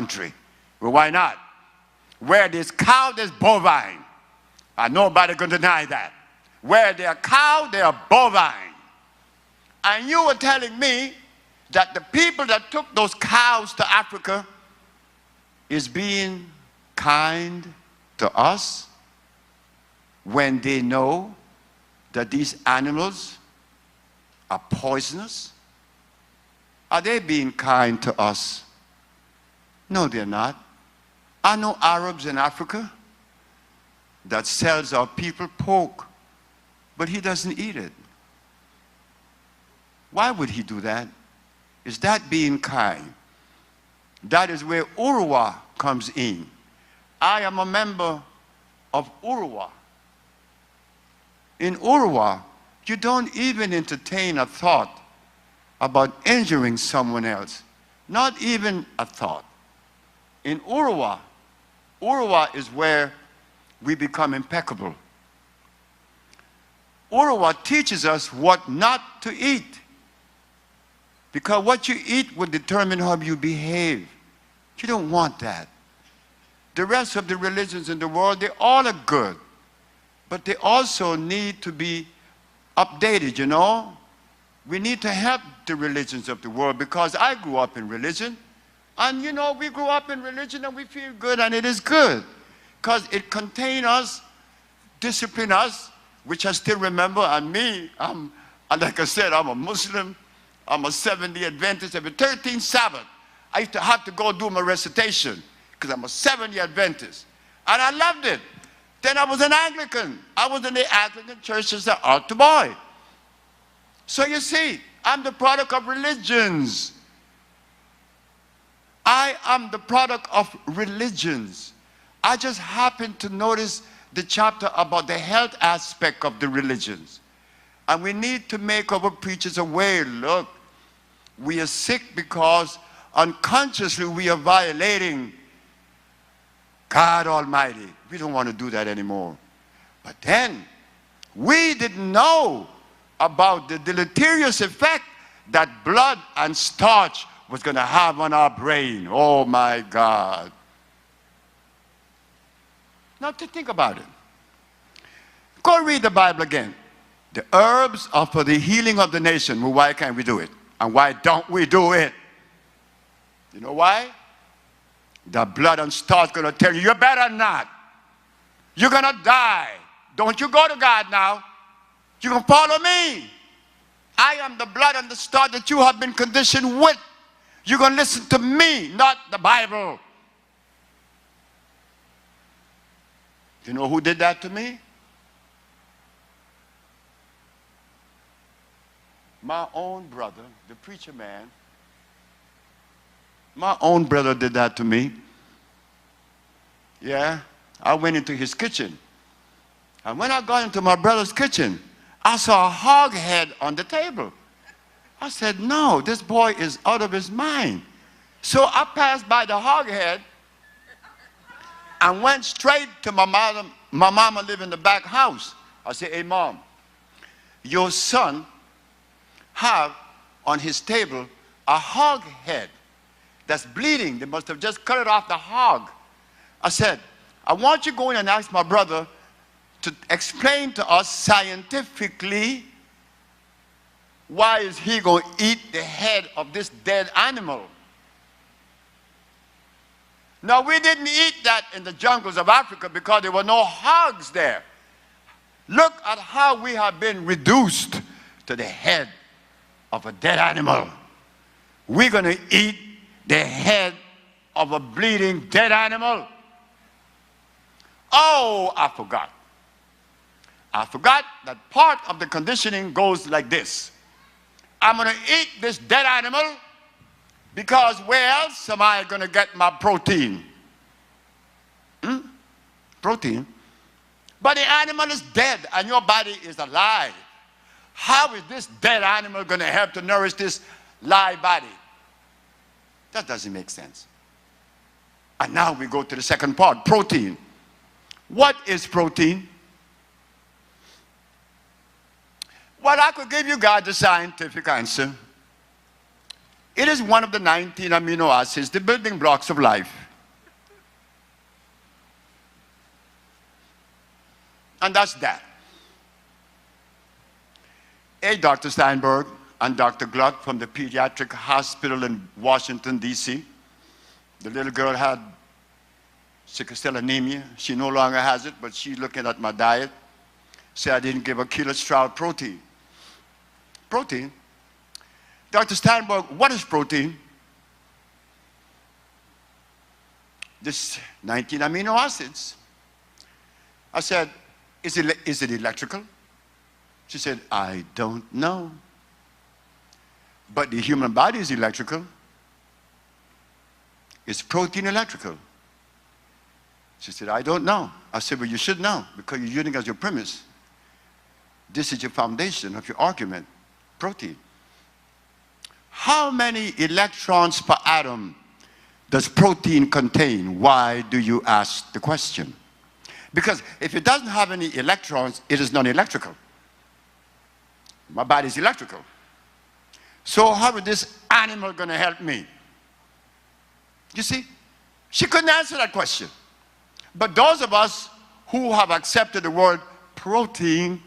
country. Well, why not? Where there's cow, there's bovine. And nobody can deny that. Where there are cow, there are bovine. And you were telling me that the people that took those cows to Africa is being kind to us when they know that these animals are poisonous? Are they being kind to us? No, they're not. I know Arabs in Africa that sells our people pork, but he doesn't eat it. Why would he do that? Is that being kind? That is where Urwa comes in. I am a member of Urwa. In Urwa, you don't even entertain a thought about injuring someone else. Not even a thought. In Urwa, Urwa is where we become impeccable. Urwa teaches us what not to eat. Because what you eat will determine how you behave. You don't want that. The rest of the religions in the world, they all are good. But they also need to be updated, you know. We need to help the religions of the world, because I grew up in religion. And you know, we grew up in religion and we feel good, and it is good. Because it contains us, discipline us, which I still remember. And me, like I said, I'm a Muslim. I'm a Seventh-day Adventist. Every 13th Sabbath, I used to have to go do my recitation because I'm a Seventh-day Adventist. And I loved it. Then I was an Anglican. I was in the Anglican church as an altar boy. So you see, I'm the product of religions. I am the product of religions. I just happened to notice the chapter about the health aspect of the religions. And we need to make our preachers aware, look, we are sick because unconsciously we are violating God Almighty. We don't want to do that anymore. But then, we didn't know about the deleterious effect that blood and starch was going to have on our brain. Oh my God. Now to think about it. Go read the Bible again. The herbs are for the healing of the nation. Well, why can't we do it? And why don't we do it? You know why? The blood and starch going to tell you, you better not. You're going to die. Don't you go to God now. You can follow me. I am the blood and the starch that you have been conditioned with. You're going to listen to me, not the Bible. You know who did that to me? My own brother, the preacher man. My own brother did that to me. Yeah, I went into his kitchen. And when I got into my brother's kitchen, I saw a hog head on the table. I said, no, this boy is out of his mind. So I passed by the hog head and went straight to my mom. My mama lived in the back house. I said, hey, Mom, your son have on his table a hog head that's bleeding. They must have just cut it off the hog. I said, I want you to go in and ask my brother to explain to us scientifically why is he going to eat the head of this dead animal. Now, we didn't eat that in the jungles of Africa because there were no hogs there. Look at how we have been reduced to the head of a dead animal. We're going to eat the head of a bleeding dead animal. Oh, I forgot. I forgot that part of the conditioning goes like this. I'm going to eat this dead animal because where else am I going to get my protein? Protein. But the animal is dead and your body is alive. How is this dead animal going to help to nourish this live body? That doesn't make sense. And now we go to the second part, protein. What is protein? Well, I could give you guys the scientific answer. It is one of the 19 amino acids, the building blocks of life. And that's that. Hey, Dr. Steinberg and Dr. Gluck from the pediatric hospital in Washington, D.C. The little girl had sickle cell anemia. She no longer has it, but she's looking at my diet. Said I didn't give her killer stroud protein. Protein? Dr. Steinberg, what is protein? This 19 amino acids. I said, is it electrical? She said, I don't know. But the human body is electrical. Is protein electrical? She said, I don't know. I said, well, you should know, because you're using it as your premise. This is your foundation of your argument, protein. How many electrons per atom does protein contain? Why do you ask the question? Because if it doesn't have any electrons, it is non-electrical. My body is electrical. So how is this animal going to help me? You see, she couldn't answer that question. But those of us who have accepted the word protein,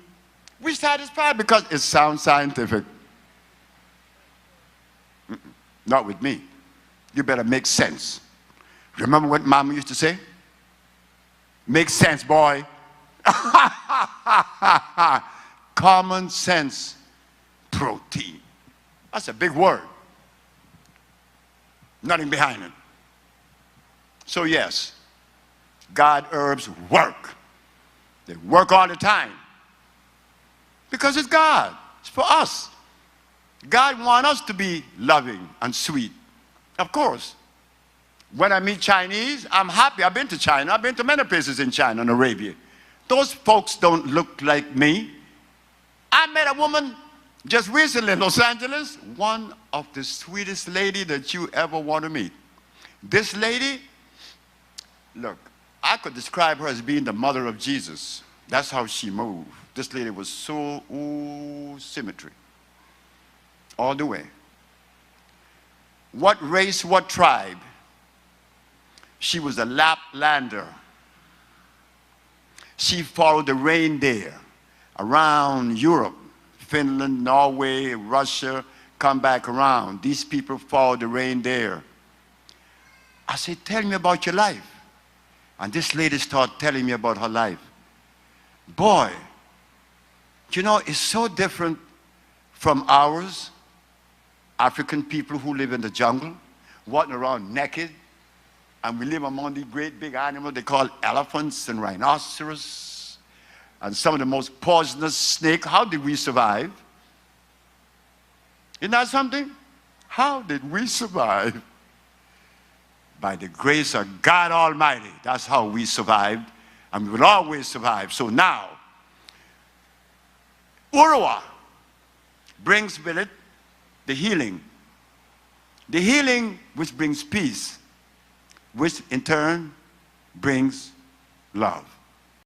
we're satisfied because it sounds scientific. Not with me. You better make sense. Remember what Mama used to say? Make sense, boy. Common sense. Protein. That's a big word. Nothing behind it. So yes, God herbs work. They work all the time. Because it's God. It's for us. God wants us to be loving and sweet. Of course. When I meet Chinese, I'm happy. I've been to China. I've been to many places in China and Arabia. Those folks don't look like me. I met a woman just recently in Los Angeles, one of the sweetest lady that you ever want to meet. This lady, look, I could describe her as being the mother of Jesus. That's how she moved. This lady was so, symmetry. All the way. What race, what tribe? She was a Laplander. She followed the reindeer around Europe, Finland, Norway, Russia, come back around. These people followed the reindeer. I said, tell me about your life. And this lady started telling me about her life. Boy, you know, it's so different from ours. African people who live in the jungle, walking around naked, and we live among these great big animals they call elephants and rhinoceros, and some of the most poisonous snakes. How did we survive? Isn't that something? How did we survive? By the grace of God Almighty. That's how we survived, and we will always survive. So now, Urua brings with it the healing which brings peace, which in turn brings love.